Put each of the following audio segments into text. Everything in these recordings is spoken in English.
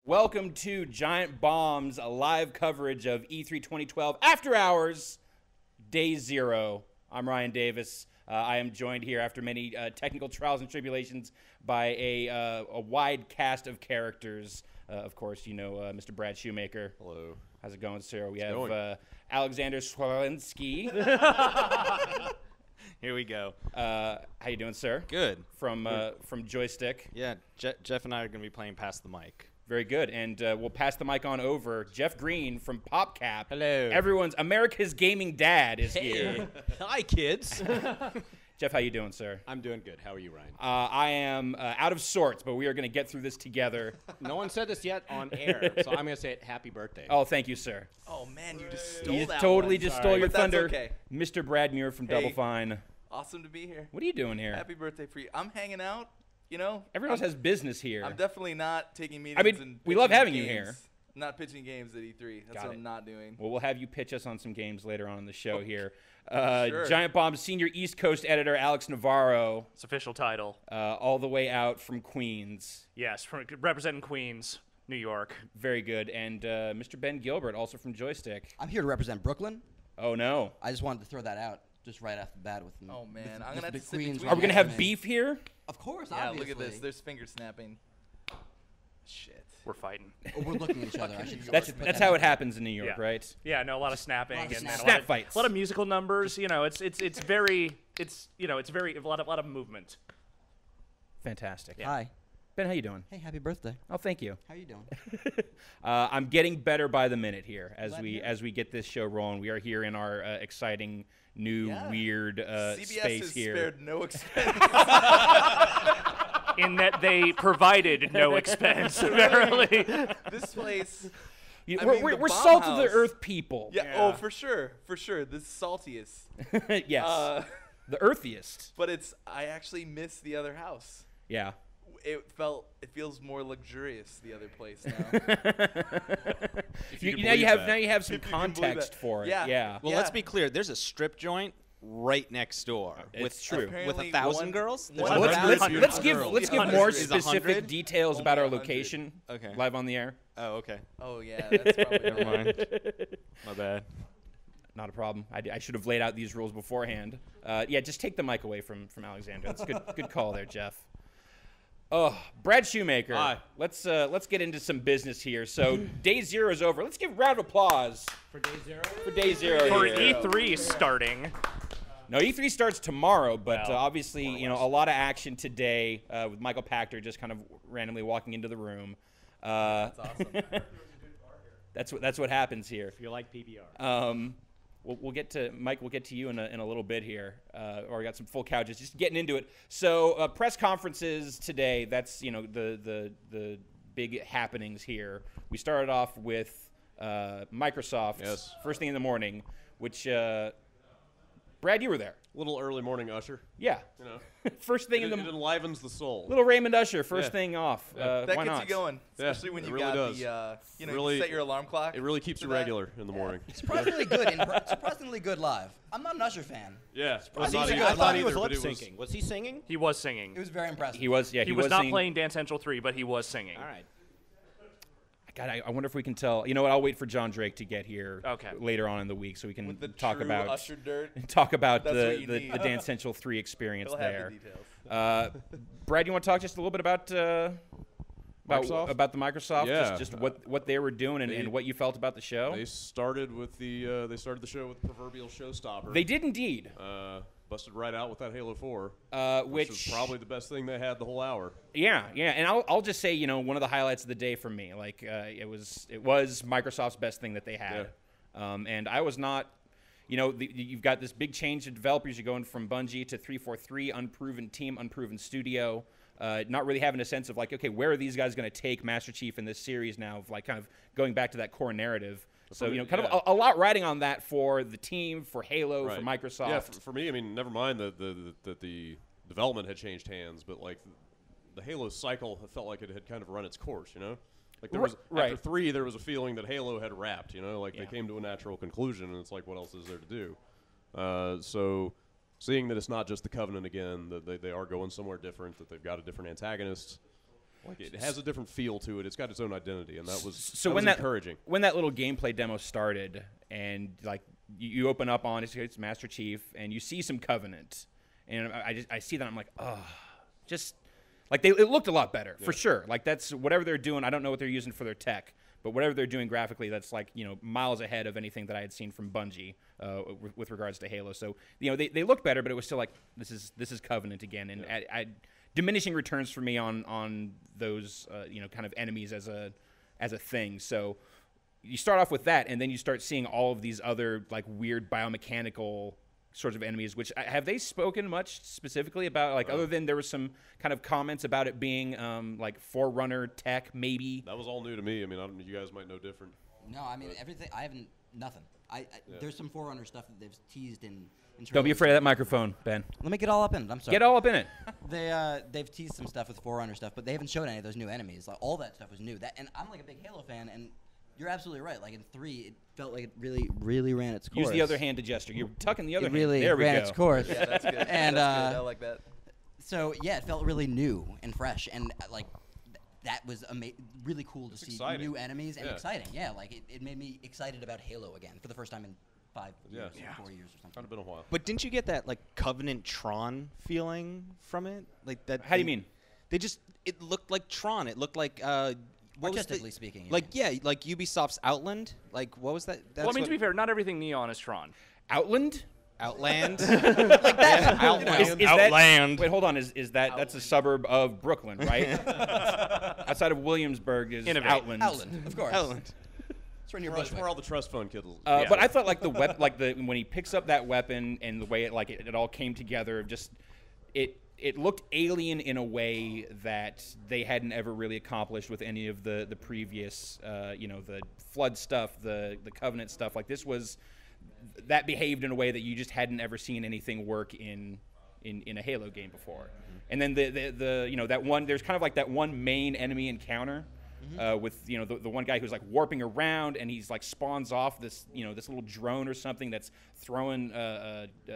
Welcome to Giant Bomb's live coverage of E3 2012 After Hours, Day Zero. I'm Ryan Davis. I am joined here after many technical trials and tribulations by a wide cast of characters. Of course, you know Mr. Brad Shoemaker. Hello. How's it going, sir? We have Alexander Swolensky. Here we go. How you doing, sir? Good. From Joystick. Yeah, Jeff and I are going to be playing Pass the Mic. Very good. And we'll pass the mic on over. Jeff Green from PopCap. Hello. America's gaming dad is here. Hi, kids. Jeff, how you doing, sir? I'm doing good. How are you, Ryan? I am out of sorts, but we are going to get through this together. No one said this yet on air, so I'm going to say it, happy birthday. Oh, thank you, sir. Oh, man, you just stole You that totally one. just Sorry. stole your But that's thunder. okay. Mr. Brad Muir from Double Hey. Fine. Awesome to be here. What are you doing here? Happy birthday for you. I'm hanging out, you know. Everyone else has business here. I'm definitely not taking meetings. I mean, and we love pitching having you games. here. I'm not pitching games at E3. That's Got what it. I'm not doing. Well, we'll have you pitch us on some games later on in the show here. Sure. Giant Bomb's senior East Coast editor, Alex Navarro, It's official title. all the way out from Queens. Yes, representing Queens, New York. Very good. And Mr. Ben Gilbert, also from Joystick. I'm here to represent Brooklyn. Oh, no. I just wanted to throw that out just right off the bat with Oh, man. with I'm going to have the to sit Queens between Are we going to have man. beef here? Of course, Yeah, obviously. look at this. There's finger snapping. Shit. We're fighting. Oh, we're looking at each other. I should, I That's should put that's that how out it happens in New York, Yeah. right? Yeah, no, a lot of snapping A lot of and then Snap fights. a lot of musical numbers. You know, it's very a lot of movement. Fantastic. there. Hi. Ben, how you doing? Hey, happy birthday. Oh, thank you. How you doing? I'm getting better by the minute here Glad to hear it. as we get this show rolling. We are here in our exciting new Yeah. weird CBS space has here. spared no expense. In that they provided no expense, apparently. This place. You- I we're mean, we're, the we're bomb salt of the house- earth people. Yeah, Yeah. oh, for sure. For sure. This is saltiest. Yes. The earthiest. But I actually miss the other house. Yeah. It feels more luxurious, the other place now. Now you have some If you can believe context that. for it. Yeah. Yeah. Well, Yeah. let's be clear. There's a strip joint right next door. It's true. With Apparently 1,000 one- girls? one There's Let's- a Let's, thousand let's give girls. let's give 100. more Is specific 100? details Only about our 100. location. Okay. Live on the air. Oh, okay. Oh, yeah, that's probably Never mind. My bad. Not a problem. I should have laid out these rules beforehand. Yeah, just take the mic away from Alexander. That's a good call there, Jeff. Oh, Brad Shoemaker. Hi. Let's get into some business here. So day zero is over. Let's give a round of applause For day zero? for day zero. For here. E3 starting. No, E3 starts tomorrow, but Well, obviously, more or you know, less. a lot of action today with Michael Pachter just kind of randomly walking into the room. That's awesome. That's what happens here. If you like PBR. We'll get to Mike. We'll get to you in a little bit here. Or we got some full couches. Just getting into it. So press conferences today. That's the big happenings here. We started off with Microsoft. Yes. First thing in the morning, which Brad, you were there. Little early morning usher. Yeah. You know, First thing in it the enlivens the soul. little Raymond Usher. First Yeah. thing off. Yeah. That why gets not? you going, Yeah, especially when it you really got does. the, Really- you set your alarm clock. It really keeps for you that. regular in the morning. Surprisingly good. Surprisingly good live. I'm not an Usher fan. Yeah. Was he I'm not singing? either, I thought but he it was was- Was he singing? He was singing. It was very impressive. He was. Yeah. He was not singing. playing Dance Central 3, but he was singing. All right. God, I wonder if we can tell. You know what? I'll wait for John Drake to get here Okay. later on in the week so we can With the talk true about Usher dirt. talk about That's what you the need. Dance Central 3 experience He'll have there. the details. Brad, you want to talk just a little bit about Microsoft? about the Microsoft? Yeah. Just what they were doing and what you felt about the show. They started with they started the show with the proverbial showstopper. They did indeed. Busted right out with that Halo 4, Which was probably the best thing they had the whole hour. Yeah, and I'll just say, one of the highlights of the day for me, like it was Microsoft's best thing that they had, and I was not, you've got this big change of developers. You're going from Bungie to 343, unproven team, unproven studio, not really having a sense of like, okay, where are these guys going to take Master Chief in this series now? Of like kind of going back to that core narrative. So kind of a lot riding on that for the team, for Halo, for Microsoft. Yeah, for me, I mean, never mind that the development had changed hands, but like the Halo cycle felt like it had kind of run its course, Like there was after 3, there was a feeling that Halo had wrapped, like they came to a natural conclusion, and it's like, what else is there to do? So seeing that it's not just the Covenant again, that they are going somewhere different, that they've got a different antagonist. Like it has a different feel to it. It's got its own identity, and that was So that when was that encouraging. when that little gameplay demo started, and like you open up on it's Master Chief, and you see some Covenant, and I see that, I'm like, oh, just like it looked a lot better for sure. Like that's whatever they're doing. I don't know what they're using for their tech, but whatever they're doing graphically, that's like miles ahead of anything that I had seen from Bungie with regards to Halo. So they look better, but it was still like this is Covenant again, and I diminishing returns for me on those kind of enemies as a thing. So you start off with that, and then you start seeing all of these other like weird biomechanical sorts of enemies. Which have they spoken much specifically about? Like other than there was some kind of comments about it being like Forerunner tech, maybe. That was all new to me. I mean, I don't know, you guys might know different. No, I mean everything. I haven't nothing. There's some Forerunner stuff that they've teased in. Don't be afraid of that microphone, Ben. Let me get all up in it. I'm sorry. Get all up in it. They've teased some stuff with Forerunner stuff, but they haven't showed any of those new enemies. Like all that stuff was new. And I'm like a big Halo fan, and you're absolutely right. Like in 3, it felt like it really, really ran its course. Use the other hand to gesture. You're tucking the other It hand. really There we ran go. its course. Yeah, that's good. And that's good. I like that. so yeah, it felt really new and fresh, and like that was really cool to see exciting. new enemies and Yeah. exciting. Yeah, like it made me excited about Halo again for the first time in 5 years, Yeah. 4 years or something. Kind of been a while. But didn't you get that like Covenant Tron feeling from it? Like that. How do you mean? It looked like Tron. It looked like what was Artistically speaking, you like mean. like Ubisoft's Outland. Like what was that? That's Well, I mean, what- to be fair, not everything Neon is Tron. Outland? Outland. Is that- Outland. wait, hold on. Is that's a suburb of Brooklyn, right? Outside of Williamsburg is Innovate. Outland. Outland, of course. Outland. It's right near That's Bushwick. where all the trust fund kids. But I thought like the when he picks up that weapon and the way it all came together, just it looked alien in a way that they hadn't ever really accomplished with any of the previous the Flood stuff, the Covenant stuff. Like this was that behaved in a way that you just hadn't ever seen anything work in a Halo game before. And then the that one, there's kind of like that one main enemy encounter. With the one guy who's like warping around, and he's like spawns off this this little drone or something that's throwing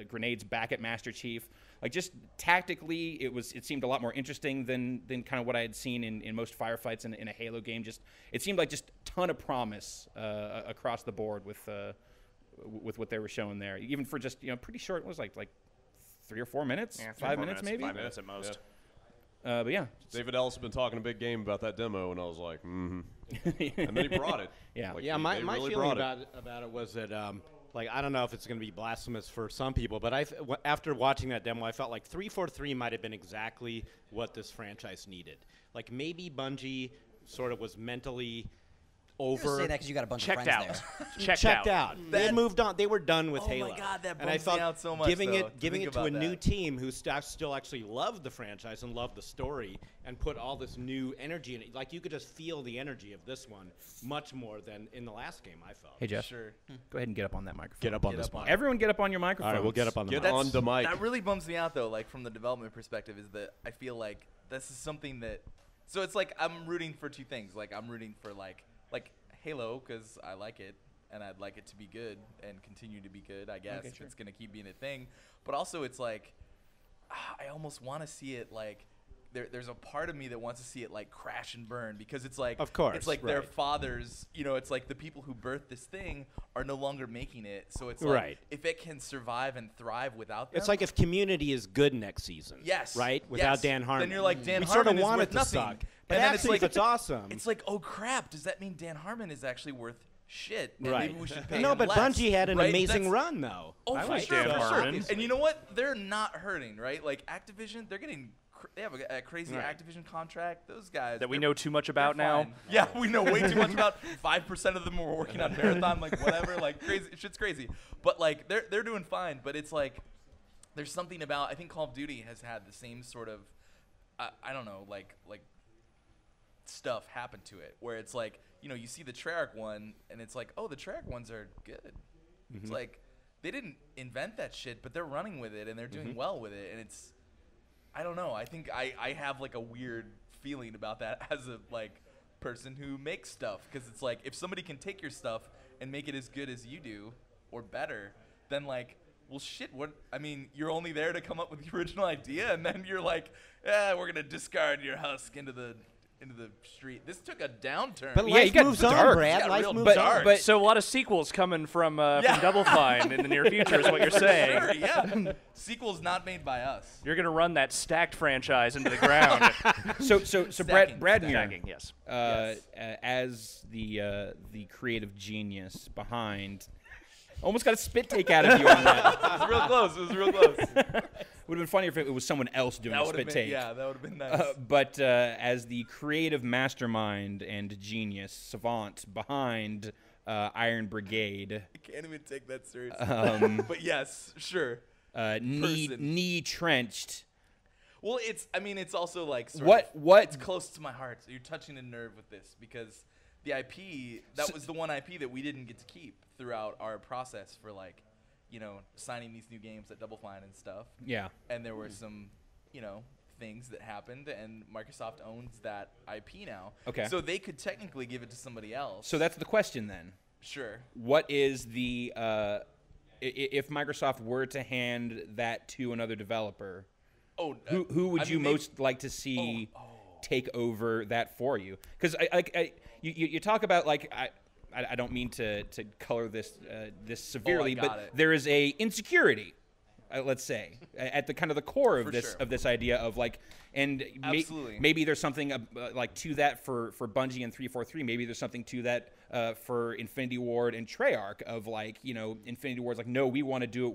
grenades back at Master Chief. Like just tactically, it seemed a lot more interesting than kind of what I had seen in most firefights in a Halo game. Just it seemed like just a ton of promise across the board with what they were showing there. Even for just pretty short, it was like 3 or 4 minutes, Yeah, 5 minutes maybe. 5 minutes at most. Yeah. But yeah, David Ellis has been talking a big game about that demo, and I was like, and then he brought it. Yeah. Like, Yeah, they my really feeling brought it. about it was that, like, I don't know if it's going to be blasphemous for some people, but after watching that demo, I felt like 343 might have been exactly what this franchise needed. Like, maybe Bungie sort of was mentally You just over. say that because you got a bunch Checked of friends out. there. Checked out. They That- moved on. They were done with Oh my Halo. God, that and I bums felt me out so much, giving though, it to think to a about new that. team who still actually loved the franchise and loved the story and put all this new energy in it. Like you could just feel the energy of this one much more than in the last game. I felt. Hey Jeff, Sure. go ahead and get up on that microphone. Get up on Get this up on mic. it. Everyone, get up on your All microphone. right, we'll get up on the Get mic. on the mic. That really bums me out though, like from the development perspective, is that I feel like this is something that. So it's like I'm rooting for two things. Like I'm rooting for like Halo because I like it and I'd like it to be good and continue to be good. I guess if it's gonna keep being a thing. But also it's like I almost want to see it like. There's a part of me that wants to see it like crash and burn because it's like Of course, it's like their right. fathers, it's like the people who birthed this thing are no longer making it. So it's like Right. if it can survive and thrive without them. It's like if Community is good next season. Yes. Right? Without yes. Dan Harmon. Then you're like, Dan we sort Harmon of is want worth it to nothing. suck. But And then it's actually, like, if it's awesome. It's like, oh crap, does that mean Dan Harmon is actually worth shit? And right. maybe we should pay No, him but less, Bungie had an right? amazing That's- run, though. Oh, I for like sure, Dan for sure. Harmon. And you know what? They're not hurting, right? Like Activision, they're getting. They have a crazy Right. Activision contract. Those guys That we they're- know too much they're about now. fine. Yeah, we know way too much about. 5% of them are working on Marathon, like whatever, like crazy. Shit's crazy. But like they're doing fine. But it's like there's something about. I think Call of Duty has had the same sort of. I don't know, like stuff happen to it where it's like you see the Treyarch one and it's like, oh, the Treyarch ones are good. It's like they didn't invent that shit, but they're running with it and they're doing well with it, and it's. I don't know. I think I have like a weird feeling about that as a like person who makes stuff because it's like if somebody can take your stuff and make it as good as you do or better, then like, well, shit. What I mean, you're only there to come up with the original idea, and then you're like, we're gonna discard your husk into the into the street. This took a downturn. But Yeah, life you got moves dark. on, It Brad. got Life real moves dark. on. But So a lot of sequels coming from Double Fine in the near future is what you're saying. Sure, yeah. Sequels not made by us. You're gonna run that stacked franchise into the ground. so Stacking, Brad Stacking, yes. as the creative genius behind, almost got a spit take out of you on that. It was real close. It was real close. Would have been funnier if it was someone else doing That a would spit have been take. yeah. That would have been nice. But as the creative mastermind and genius savant behind Iron Brigade, I can't even take that seriously. But yes, sure. knee trenched. Well, it's also like sort What of, what it's close to my heart. So you're touching a nerve with this because the IP that was the one IP that we didn't get to keep throughout our process for like, signing these new games at Double Fine and stuff. Yeah. And there were some, things that happened, and Microsoft owns that IP now. Okay. So they could technically give it to somebody else. So that's the question then. Sure. What is the if Microsoft were to hand that to another developer, Oh, who would I you mean, they- most like to see take over that for you? Because you talk about like I don't mean to color this severely, got but it. there is a insecurity, let's say, at the kind of the core of For this sure. idea of like, and Absolutely. maybe there's something like to that for Bungie and 343. Maybe there's something to that for Infinity Ward and Treyarch of like Infinity Ward's like, no, we want to do it